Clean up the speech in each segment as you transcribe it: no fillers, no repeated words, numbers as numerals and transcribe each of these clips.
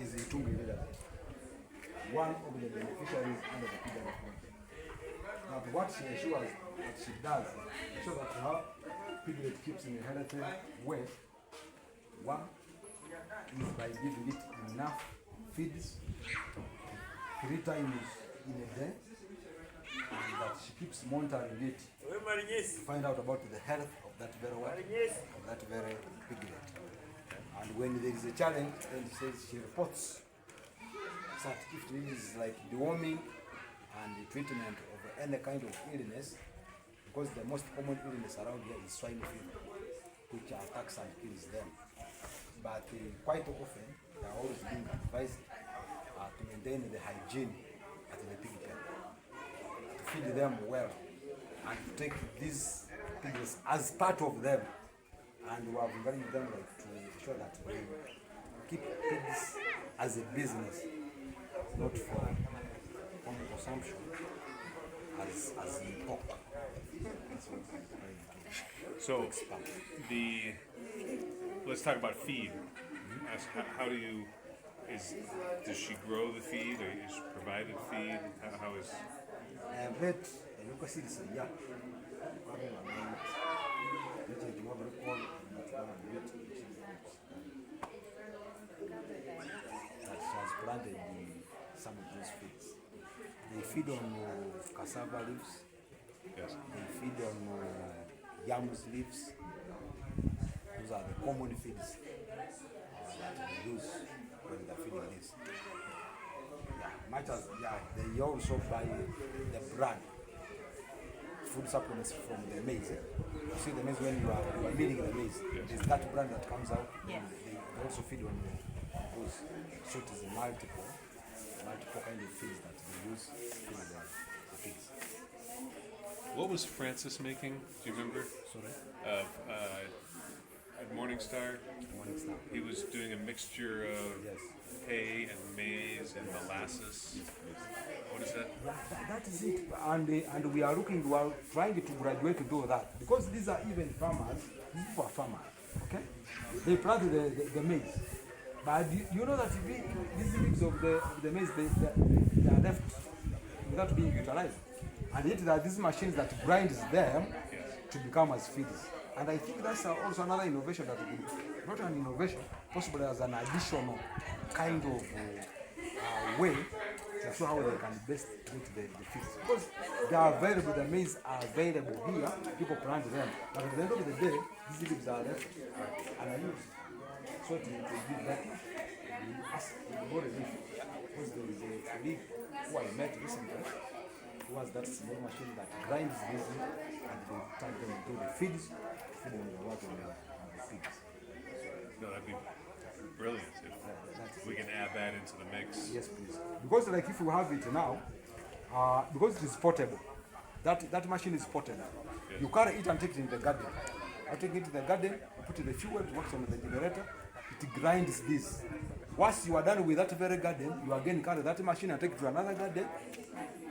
is Itungi village, one of the beneficiaries under the piggery project. Now, what she ensures that she does, ensure that her piglet keeps in a healthy way. One is by giving it enough feeds 3 times in a day, and that she keeps monitoring it to find out about the health of that very piglet. And when there is a challenge, then she says she reports that if it is like deworming and the treatment of any kind of illness, because the most common illness around here is swine fever, which attacks and kills them. But quite often, they are always being advised to maintain the hygiene at the pig pen, to feed them well, and to take these pigs as part of them. And we are encouraging them to ensure that we keep pigs as a business, not for home consumption, as in pork. So let's talk about feed. How do you, does she grow the feed, or is she provided feed? How is? That she has planted some of those feeds. They feed on cassava leaves. Yes. They feed on yams leaves. Those are the common feeds that they use when they're feeding this. Much as they also buy the bran, food supplements from the maize. You see the maize when you are milling the maize. Yes. There's that bran that comes out. Yes. They also feed on those. So it is multiple kind of feeds that they use to feed the pigs. What was Francis making? Do you remember? Sorry? At Morningstar, Morningstar. he was doing a mixture of Yes. hay and maize and molasses. What is that? That is it. And we are trying to graduate to do that. Because these are even farmers, these people are farmers, okay? They plant the maize. But you know that these leaves of the maize, they are left without being utilized. And yet there are these machines that grinds them to become as feeds. And I think that's also another innovation that we not an innovation, possibly as an additional kind of way to show how they can best treat the feeds. Because they are available, the maize are available here, people plant them. But at the end of the day, these leaves are left unused. So to give that, we ask the relief. Because there is a leaf who I met recently, who has that small machine that grinds this and they turn them into the feeds, feed them the water and the pigs. No, that'd be brilliant if we can add that into the mix. Yes, please. Because like if you have it now, because it is portable, that machine is portable. Yes. You carry it and take it in the garden. I take it to the garden, you put in the fuel, it works on the generator, it grinds this. Once you are done with that very garden, you again carry that machine and take it to another garden,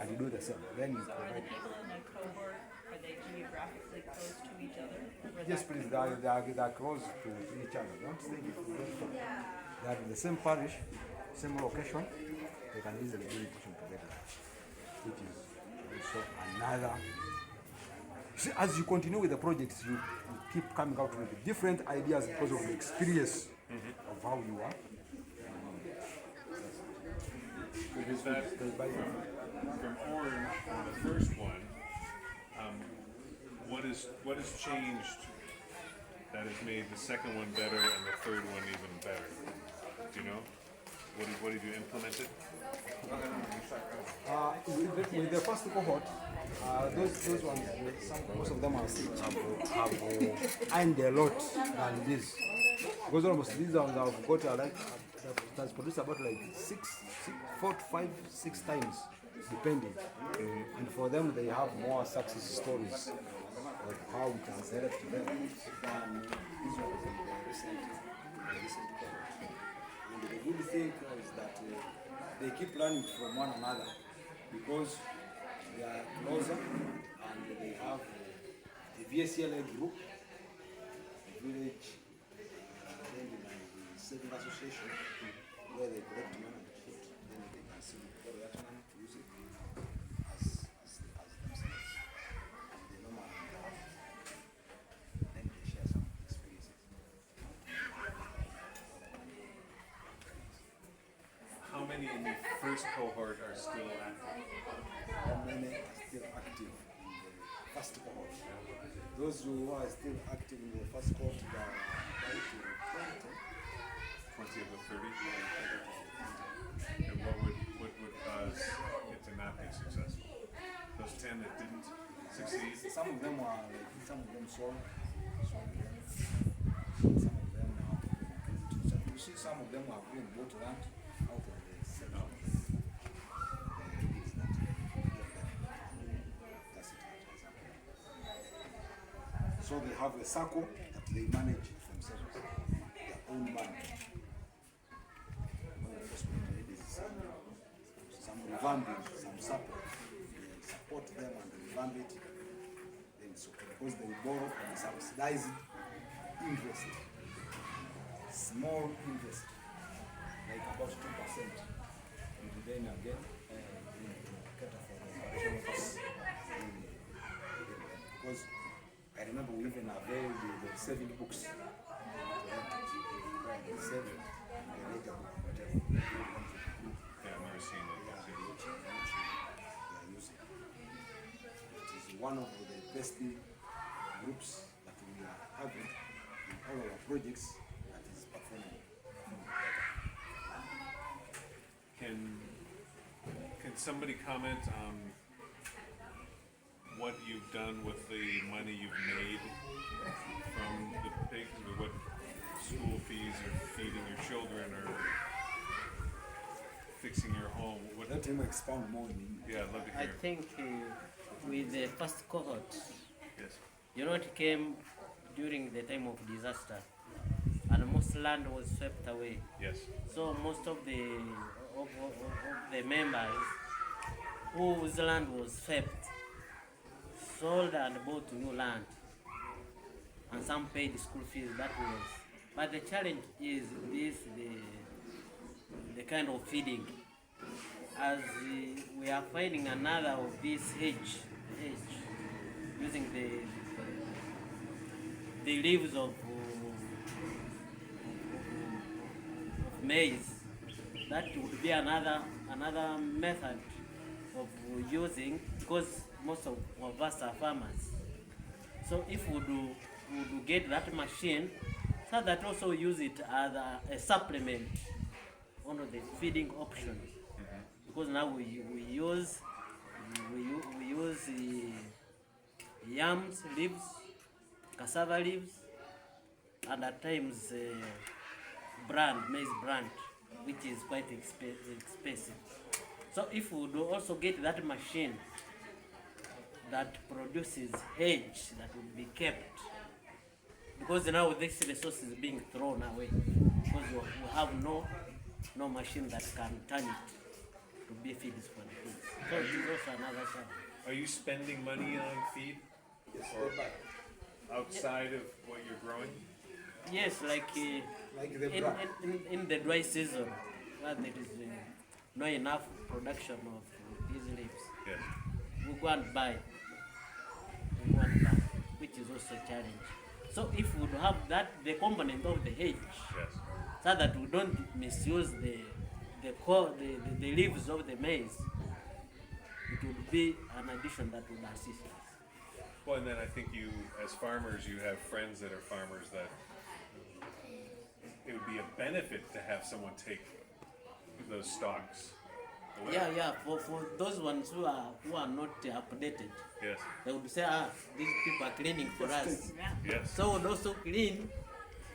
and you do the same. Then you provide. Are the people in a cohort, are they geographically close to each other? Yes, please. They are close to each other. Don't stay they are in the same parish, same location. They can easily do it together, which is also another. See, as you continue with the projects, you keep coming out with different ideas because of the experience of how you are. Is that from Orange, on the first one, what has changed that has made the second one better and the third one even better? Do you know? What did you implement it? With the first cohort, those ones, most of them have earned a lot than this. Because almost these ones have got like has produced about like 4 to 5, 6 times, depending. And for them, they have more success stories of how it has helped them than these ones in the recent cohort. And the good thing is that they keep learning from one another because they are closer and they have the VSLA group, the Village Saving Association, where they collect money and put, then they can still go to that money to use it as themselves. And they normally have, then they share some experiences. How many in the first cohort are still active? How many are still active in the first cohort? Those who are still active in the first cohort are about 20 of the 30? And what would cause it to not be successful? Those 10 that didn't succeed? 20. Some of them are like, some of them sold, some of them are, you see, some of them are being bought land out of the seven. That's it. So they have a circle that they manage themselves, their own money. Some revamping, some support. They support them and revamp it. Then so because they borrow and subsidize interest, small interest, like about 2%. And then again, cater for the operational costs. Because I remember we even availed the saving books. The saving, the ledger book, whatever. Yeah, I've never seen it. They are using. It is one of the best groups that we are having in all our projects that is performing. Can somebody comment on what you've done with the money you've made from the pigs, or what school fees or feeding your children or fixing your home? What? Let him expound more in Yeah, I'd love to I hear. think with the first cohort, Yes. it came during the time of disaster, and most land was swept away. Yes. So most of the members whose land was swept sold and bought new land, and some paid school fees. That was, but the challenge is the kind of feeding. As we are finding another of this hedge using the leaves of maize. That would be another method of using, because most of us are farmers. So if we do get that machine, so that also use it as a supplement on the feeding option. Because now we use yams leaves, cassava leaves, and at times maize bran, which is quite expensive. So if we do also get that machine that produces hedge that will be kept, because now this resource is being thrown away, because we have no machine that can turn it to be feeds for the pigs. So it is also another challenge. Are you spending money on feed? Yes, Or outside of what you're growing? Yes, like like the brand. in the dry season, where there is not enough production of these leaves, Yes. we go and buy, which is also a challenge. So if we would have that, the component of the hedge, Yes. so that we don't misuse the leaves of the maize, it would be an addition that would assist us. Well, and then I think you, as farmers, you have friends that are farmers that it would be a benefit to have someone take those stocks away. Yeah. For those ones who are not updated, Yes. they would say, these people are cleaning for us. Yes. So we'd also clean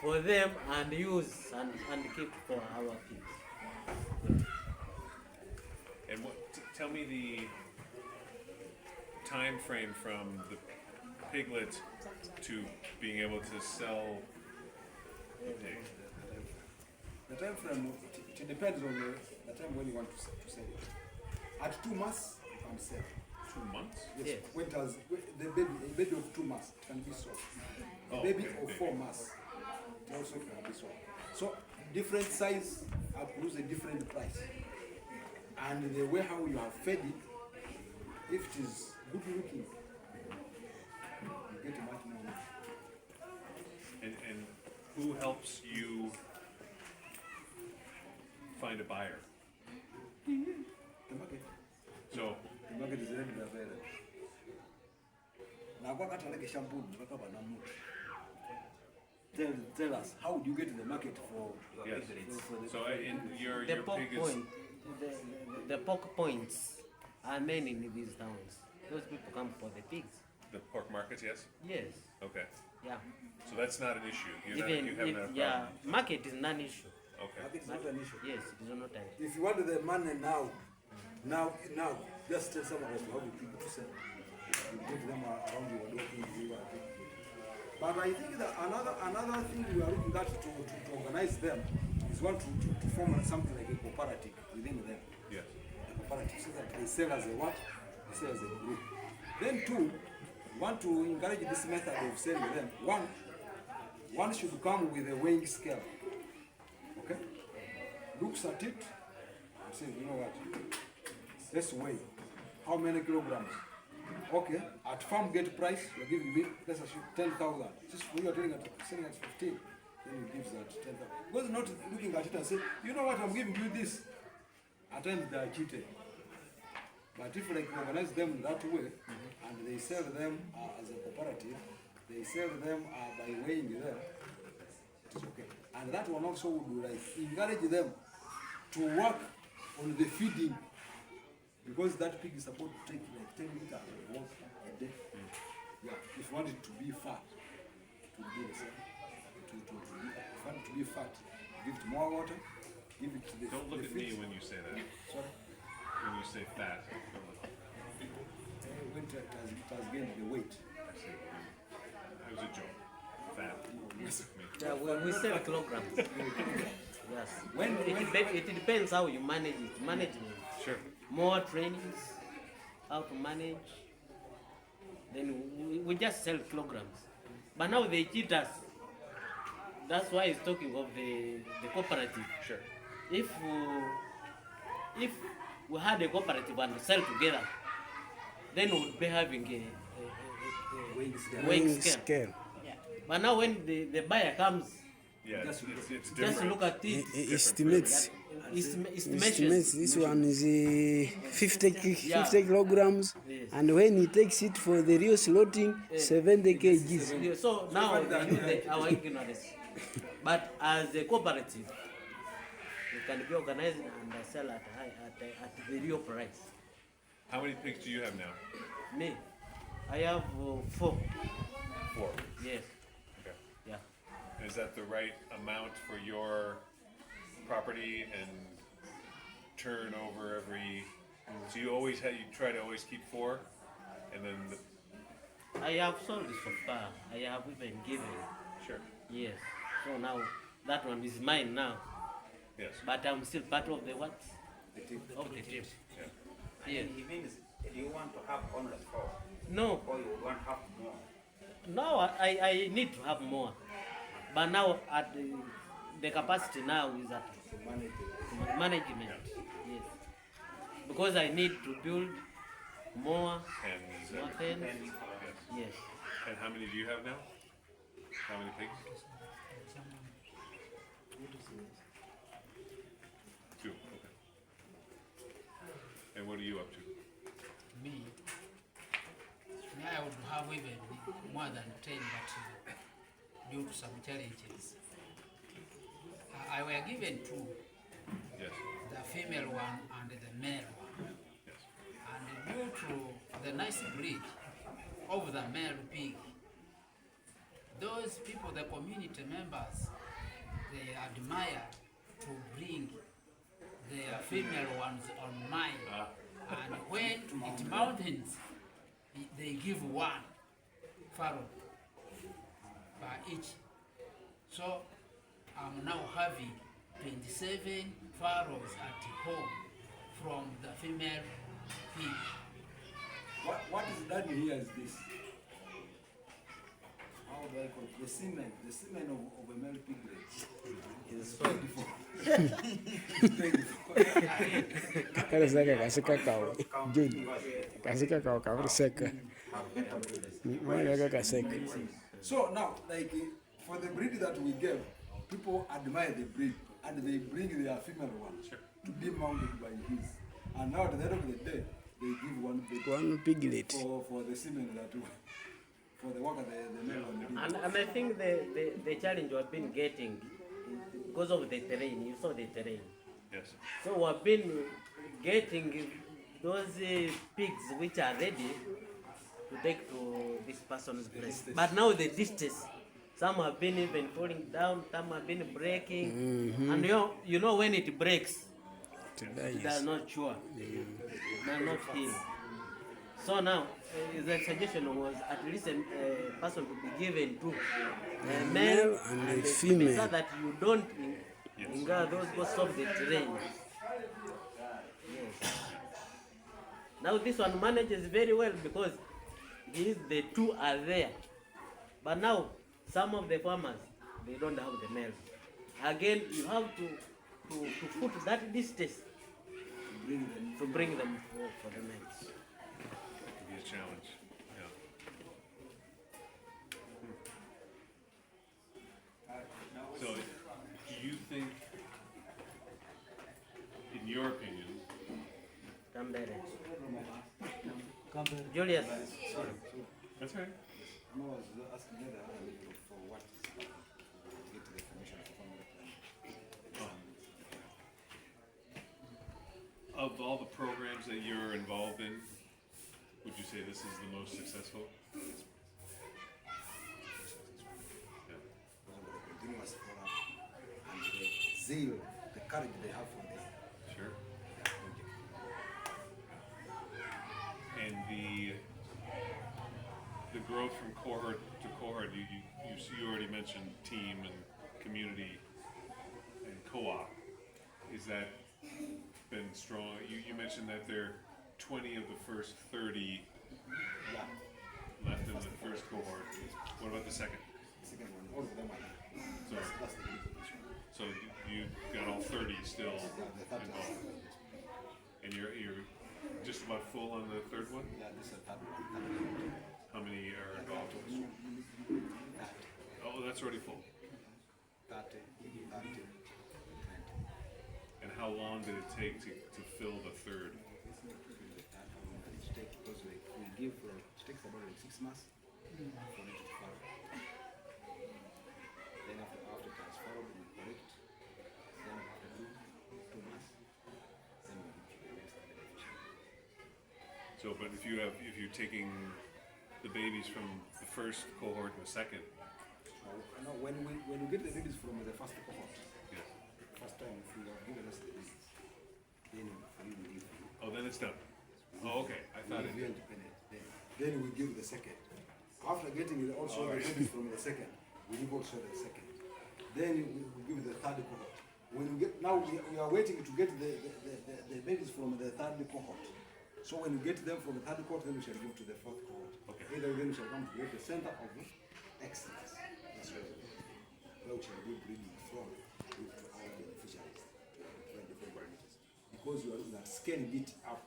for them and use and keep for our pigs. And tell me the time frame from the piglet to being able to sell the pig. The time frame, it depends on the time when you want to sell it. At 2 months, you can sell. 2 months? Yes. Yes. When it has, the baby of 2 months can be sold. The Oh, baby okay, of okay. 4 months it also can be sold. So different size I'll produce a different price. And the way how you have fed it, if it is good looking, you get much more money. And who helps you find a buyer? The market. So, The market is ready to available. Now, what kind of shampoo? Tell us, how would you get to the market for yes. for the So in your The pork pig is point, the pork points are many in these towns. Those people come for the pigs. the pork markets, yes? Yes. Okay. Yeah. So that's not an issue. You Even haven't had a if problem. yeah, market is non-issue. Okay. market is not an issue. Yes, it is not an issue. If you want the money now, just tell someone else to have the people to sell. You take them around your walking, but I think that another thing we are looking at to organize them is one to form something like a cooperative within them. Yes. A cooperative so that they sell as a what? They sell as a group. Then two, want to encourage this method of selling them. One should come with a weighing scale. Okay? Looks at it and says, you know what? Let's weigh. How many kilograms? Okay, at farm gate price, you're giving me, let's assume 10,000. Just when you're selling at 15, then you give that 10,000. Because not looking at it and say, you know what, I'm giving you this. At times they are cheated. But if like you organize them that way, and they sell them as a cooperative, they sell them by weighing them, it is okay. And that one also would like encourage them to work on the feeding. Because that pig is supposed to take like 10 liters of water a day. Yeah, if you want it to be fat, to be the same. If you want it to be fat, give it more water, give it to the Don't look the at me feed. when you say that. Sorry? When you say fat. When it has gained the weight. It was a joke. Fat. Yeah, we sell kilograms. Yes. When It depends how you manage it. Management. Sure. More trainings, how to manage. Then we just sell kilograms. But now they cheat us. That's why he's talking of the cooperative. Sure. If we had a cooperative and sell together, then we would be having a weighing scale. Yeah. But now when the buyer comes, Yeah, it's just different. look at it. Estimates. Estimations. This one is 50 Yeah. kilograms, Yes. and when he takes it for the real slotting, 70 kgs. Yeah, so now we use our ignorance. But as a cooperative, we can be organized and sell at the real price. How many pigs do you have now? Me, I have 4. 4. Yes. Okay. Yeah. Is that the right amount for your property and turnover every? So you try to always keep 4, and then I have sold this so far. I have even given. sure. Yes. So now that one is mine now. Yes. But I'm still part of the what? the team. Of the team. Yeah. Yes. It means you want to have only 4, No. or you want to have more. Now I need to have more. But now at the capacity now is at management. Yes. Because I need to build more Hens. hens. Yes. Yes. And how many do you have now? How many pigs? 2. Okay. And what are you up to? Me, I would have even more than 10, but due to some challenges, I were given 2, Yes. the female one and the male one. Yes. And due to the nice breed of the male pig, those people, the community members, they admire to bring their female ones on mine. And when it mountains, they give 1 farrow per each. So I'm now having 27 farrows at home from the female pig. What is done here is this. How do I call it? The semen of a male piglet is 24. Kariseka kasika kawe. Juni. Kasika kawe kariseka. Mwana kaseka. So now, like for the breed that we gave, people admire the breed and they bring their female one to be mounted by his. And now at the end of the day, they give one baby One piglet. for the semen that for the work that the male one did. And I think the challenge we've been getting is because of the terrain. You saw the terrain. Yes. So we've been getting those pigs which are ready to take to this person's place. But now the distance, some have been even falling down, some have been breaking. And you know when it breaks, they are not sure. They are not healed. So now, the suggestion was at least a person to be given to a male and a a female. so that you don't encounter those ghosts of the terrain. Yes. Now this one manages very well because the two are there. But now, some of the farmers, they don't have the male. Again, you have to put that distance to bring them for the males. It could be a challenge. Yeah. So, do you think, in your opinion, Come there. Julius. that's right. No, I was asking whether I need for what to get the information from the plan. Of all the programs that you're involved in, would you say this is the most successful? Yeah. The continuous follow-up and the zeal, the courage they have for Sure. their project. And the growth from cohort to cohort, you already mentioned team and community and co-op. Is that been strong? You mentioned that there are 20 of the first 30 left in the first cohort. What about the second? The second one, all of them are here. So, That's the big position. so you got all 30 still Yeah, the third involved, one. and you're just about full on the third one. Yeah, this is the third one. How many are involved? Oh, that's already full. 30, 30. And how long did it take to fill the third? It takes because we give it takes about like 6 months for it to follow. Then after it has followed, we correct. Then after 2 months, then we give to the next beneficiary. So, but if you're taking the babies from the first cohort and the second, Now, when we get the babies from the first cohort, yeah. first time if you have given us the babies, then we will give you. Oh, then it's done. Oh, okay. I thought We it. are independent. Then we give the second. After getting also the babies from the second, we give also the second. Then we give the third cohort. When we get now we are waiting to get the babies from the third cohort. So when we get them from the third cohort, then we shall give to the fourth cohort. Okay. Either then we shall come to the center of excellence. That's where we shall be breeding from with our beneficiaries to different communities. Because we are looking at scaling it up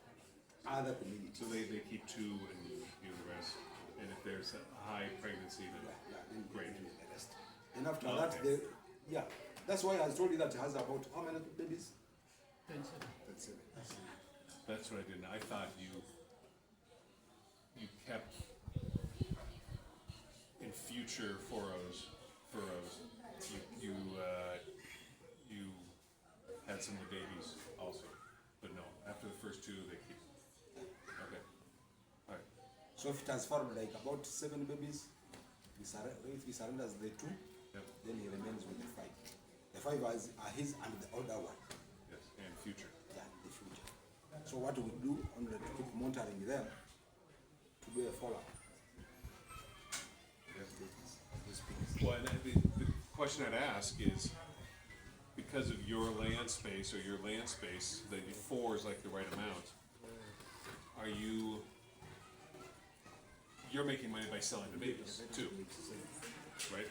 other communities. So they keep 2 and you the rest. And if there's a high pregnancy, then Then great. we do the rest. And after Okay. that, that's why I told you that it has about how many babies? 27. 37. That's what I didn't. I thought you kept in future furrows. You had some of the babies also, but no. After the first 2, they keep. Okay. All right. So if it has formed like about 7 babies, if he surrenders the 2, Yep. then he remains with the 5. The 5 are his and the other one. Yes. And future. Yeah, the future. So what we do only to keep monitoring them to do a follow-up. These pigs. Well, and the question I'd ask is, because of your land space or your land space, that 4 is like the right amount. Are you're making money by selling the babies too, right?